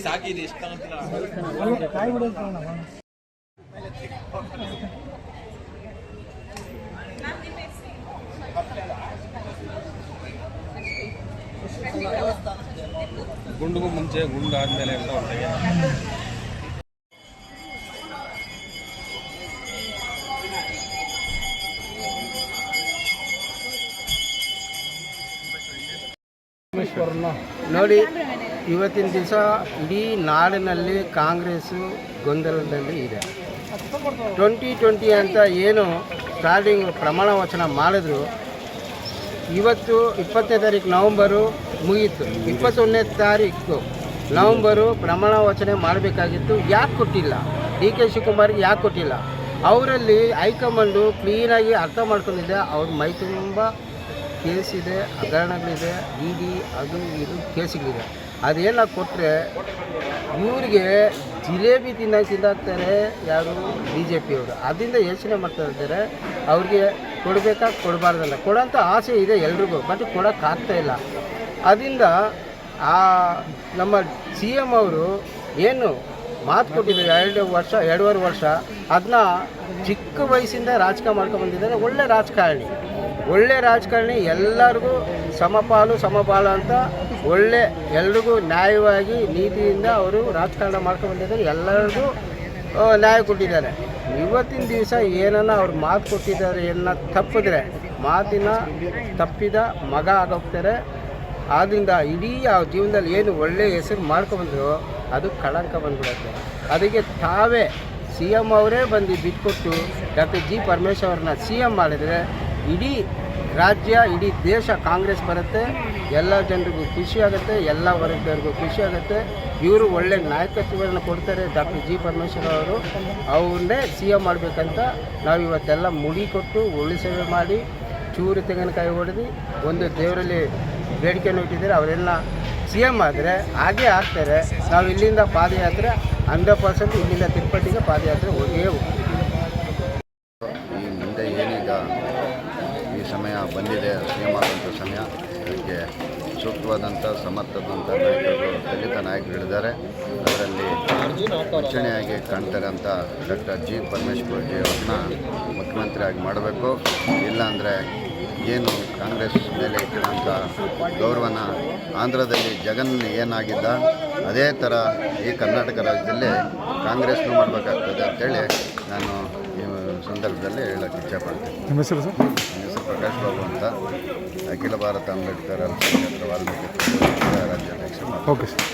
ಸಾಕಿದೆ ಇಷ್ಟ ಗುಂಡಿಗೂ ಮುಂಚೆ ಗುಂಡು ಆದ್ಮೇಲೆ ಅಂತ ಹೊರಗೆ ನೋಡಿ, ಇವತ್ತಿನ ದಿವಸ ಇಡೀ ನಾಡಿನಲ್ಲಿ ಕಾಂಗ್ರೆಸ್ಸು ಗೊಂದಲದಲ್ಲಿ ಇದೆ. 2020 ಅಂತ ಏನು ಸ್ಟಾರ್ಟಿಂಗ್ ಪ್ರಮಾಣ ವಚನ ಮಾಡಿದ್ರು, ಇವತ್ತು 20ನೇ ತಾರೀಕು ನವಂಬರು ಮುಗೀತು. 21ನೇ ತಾರೀಕು ನವಂಬರು ಪ್ರಮಾಣ ವಚನೆ ಮಾಡಬೇಕಾಗಿತ್ತು. ಯಾಕೆ ಕೊಟ್ಟಿಲ್ಲ? DK ಶಿವಕುಮಾರ್ಗೆ ಯಾಕೆ ಕೊಟ್ಟಿಲ್ಲ? ಅವರಲ್ಲಿ ಹೈಕಮಾಂಡು ಕ್ಲೀನಾಗಿ ಅರ್ಥ ಮಾಡ್ಕೊಂಡಿದ್ದೆ. ಅವ್ರ ಮೈ ತುಂಬ ಕೇಸಿದೆ, ಹಗರಣಗಳಿದೆ, ED ಅದು ಇದು ಕೇಸುಗಳಿದೆ. ಅದೇನ ಕೊಟ್ಟರೆ ಇವ್ರಿಗೆ ಜಿಲೇಬಿ ತಿಂದಾಕ್ತಾರೆ ಯಾರು BJP ಅವರು. ಅದರಿಂದ ಯೋಚನೆ ಮಾಡ್ತಾ ಇದ್ದಾರೆ ಅವ್ರಿಗೆ ಕೊಡಬೇಕಾ ಕೊಡಬಾರ್ದಲ್ಲ. ಕೊಡೋಂಥ ಆಸೆ ಇದೆ ಎಲ್ರಿಗೂ, ಬಟ್ ಕೊಡೋಕ್ಕಾಗ್ತಾಯಿಲ್ಲ. ಅದರಿಂದ ನಮ್ಮ CM ಅವರು ಏನು ಮಾತು ಕೊಟ್ಟಿದ್ದಾರೆ 2.5 ವರ್ಷ, ಅದನ್ನ ಚಿಕ್ಕ ವಯಸ್ಸಿಂದ ರಾಜಕಾರಣ ಮಾಡ್ಕೊಂಡು ಬಂದಿದ್ದಾರೆ. ಒಳ್ಳೆ ರಾಜಕಾರಣಿ, ಎಲ್ಲರಿಗೂ ಸಮಪಾಲು ಸಮಬಾಳ ಅಂತ ಎಲ್ರಿಗೂ ನ್ಯಾಯವಾಗಿ ನೀತಿಯಿಂದ ಅವರು ರಾಜಕಾರಣ ಮಾಡ್ಕೊಂಡು ಬಂದಿದ್ದಾರೆ. ಎಲ್ಲರಿಗೂ ನ್ಯಾಯ ಕೊಟ್ಟಿದ್ದಾರೆ. ಇವತ್ತಿನ ದಿವಸ ಏನನ್ನ ಅವ್ರು ಮಾತು ಕೊಟ್ಟಿದ್ದಾರೆ ತಪ್ಪಿದ್ರೆ ಮಾತಿನ ತಪ್ಪಿದ ಮಗ ಆಗೋಗ್ತಾರೆ. ಆದ್ದರಿಂದ ಇಡೀ ಅವ್ರ ಜೀವನದಲ್ಲಿ ಏನು ಒಳ್ಳೆಯ ಹೆಸರು ಮಾಡ್ಕೊಬಂದ್ರು ಅದು ಕಳಂಕ ಬಂದ್ಬಿಡುತ್ತೆ. ಅದಕ್ಕೆ ತಾವೇ CM ಅವರೇ ಬಂದು ಬಿಟ್ಕೊಟ್ಟು ಡಾಕ್ಟರ್ G ಪರಮೇಶ್ವರ್ ಅವ್ರನ್ನ CM ಮಾಡಿದರೆ ಇಡೀ ರಾಜ್ಯ, ಇಡೀ ದೇಶ ಕಾಂಗ್ರೆಸ್ ಬರುತ್ತೆ. ಎಲ್ಲ ಜನರಿಗೂ ಖುಷಿ ಆಗುತ್ತೆ, ಎಲ್ಲ ವರ್ಗದವ್ರಿಗೂ ಖುಷಿ ಆಗುತ್ತೆ. ಇವರು ಒಳ್ಳೆ ನಾಯಕತ್ವವನ್ನು ಕೊಡ್ತಾರೆ. ಡಾಕ್ಟರ್ G ಪರಮೇಶ್ವರ್ ಅವರು ಅವ್ರನ್ನೇ CM ಮಾಡಬೇಕಂತ ನಾವು ಇವತ್ತೆಲ್ಲ ಮುಡಿ ಕೊಟ್ಟು ಒಳ್ಳೆ ಸೇವೆ ಮಾಡಿ ಚೂರು ತೆಂಗಿನಕಾಯಿ ಹೊಡೆದು ಒಂದು ದೇವರಲ್ಲಿ ಬೇಡಿಕೆಯನ್ನು ಇಟ್ಟಿದ್ದಾರೆ. ಅವರೆಲ್ಲ CM ಆದರೆ ಹಾಗೇ ಆಗ್ತಾರೆ. ನಾವು ಇಲ್ಲಿಂದ ಪಾದಯಾತ್ರೆ 100% ಇಲ್ಲಿಂದ ತಿರುಪತಿಗೆ ಪಾದಯಾತ್ರೆ ಹೋಗೇ ಹೋಗ್ತೀವಿ. ಈ ಮುಂದೆ ಏನೀಗ ಈ ಸಮಯ ಬಂದಿದೆ, CM ಆದಂಥ ಸಮಯ, ಅದಕ್ಕೆ ಸೂಕ್ತವಾದಂಥ ಸಮರ್ಥವಾದಂಥ ನಾಯಕರು, ದಲಿತ ನಾಯಕರಿದ್ದಾರೆ. ಅದರಲ್ಲಿ ರಕ್ಷಣೆಯಾಗಿ ಕಾಣ್ತಾರಂಥ ಡಾಕ್ಟರ್ G ಪರಮೇಶ್ವರ್ ಅವ್ರನ್ನ ಮುಖ್ಯಮಂತ್ರಿಯಾಗಿ ಮಾಡಬೇಕು. ಇಲ್ಲಾಂದರೆ ಏನು ಕಾಂಗ್ರೆಸ್ ಮೇಲೆ ಇಟ್ಟಿರೋಂಥ ಗೌರವನ ಆಂಧ್ರದಲ್ಲಿ ಜಗನ್ ಏನಾಗಿದ್ದ ಅದೇ ಥರ ಈ ಕರ್ನಾಟಕ ರಾಜ್ಯದಲ್ಲಿ ಕಾಂಗ್ರೆಸ್ನೂ ಮಾಡಬೇಕಾಗ್ತದೆ ಅಂತೇಳಿ ನಾನು ಈ ಸಂದರ್ಭದಲ್ಲಿ ಹೇಳೋಕ್ಕೆ ಇಚ್ಛೆಪಡ್ತೀನಿ. ನಿಮ್ಮ ಹೆಸರು ಸರ್? ನನ್ನ ಹೆಸರು ಪ್ರಕಾಶ್ ಬಾಬು ಅಂತ, ಅಖಿಲ ಭಾರತ ಅಂಬೇಡ್ಕರ್ ಅಲ್ಪಸಂಖ್ಯಾತರ ವಾಲ್ಮೀಕಿ ರಾಜ್ಯಾಧ್ಯಕ್ಷರು. Okay sir.